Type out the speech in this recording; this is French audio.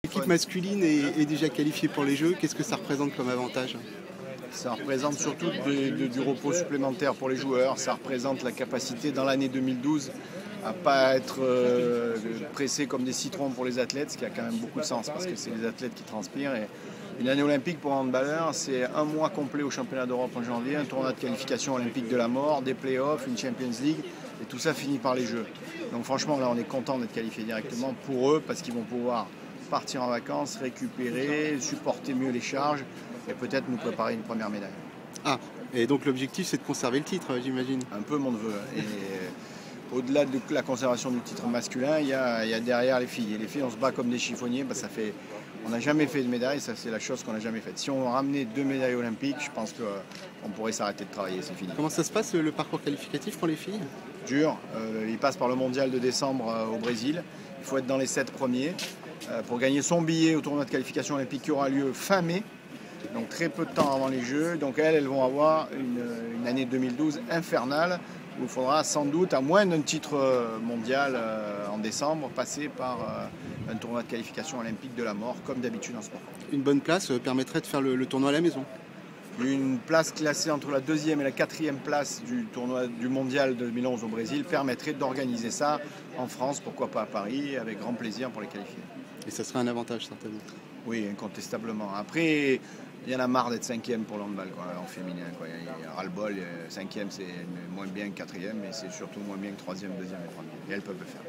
L'équipe masculine est déjà qualifiée pour les Jeux. Qu'est-ce que ça représente comme avantage? Ça représente surtout du repos supplémentaire pour les joueurs. Ça représente la capacité dans l'année 2012 à ne pas être pressé comme des citrons pour les athlètes, ce qui a quand même beaucoup de sens parce que c'est les athlètes qui transpirent. Et une année olympique pour un handballeur, c'est un mois complet au championnat d'Europe en janvier, un tournoi de qualification olympique de la mort, des playoffs, une Champions League, et tout ça finit par les Jeux. Donc franchement, là, on est content d'être qualifié directement pour eux parce qu'ils vont pouvoir partir en vacances, récupérer, supporter mieux les charges et peut-être nous préparer une première médaille. Ah, et donc l'objectif c'est de conserver le titre, j'imagine. Un peu mon neveu. Et au-delà de la conservation du titre masculin, il y a derrière les filles. Et les filles, on se bat comme des chiffonniers. On n'a jamais fait de médaille, ça c'est la chose qu'on n'a jamais faite. Si on ramenait 2 médailles olympiques, je pense qu'on pourrait s'arrêter de travailler, c'est fini. Comment ça se passe le parcours qualificatif pour les filles? Dur, il passe par le mondial de décembre au Brésil. Il faut être dans les 7 premiers pour gagner son billet au tournoi de qualification olympique qui aura lieu fin mai. Donc très peu de temps avant les Jeux. Donc elles vont avoir une année 2012 infernale où il faudra sans doute, à moins d'un titre mondial en décembre, passer par un tournoi de qualification olympique de la mort, comme d'habitude en sport. Une bonne place permettrait de faire le tournoi à la maison. Une place classée entre la 2e et la 4e place du tournoi du mondial 2011 au Brésil permettrait d'organiser ça en France, pourquoi pas à Paris, avec grand plaisir pour les qualifier. Et ça serait un avantage certainement. Oui, incontestablement. Après, il y en a marre d'être 5e pour l'handball en féminin. Il y a ras-le-bol, 5e c'est moins bien que 4e, mais c'est surtout moins bien que 3e, 2e et 3e. Et elles peuvent le faire.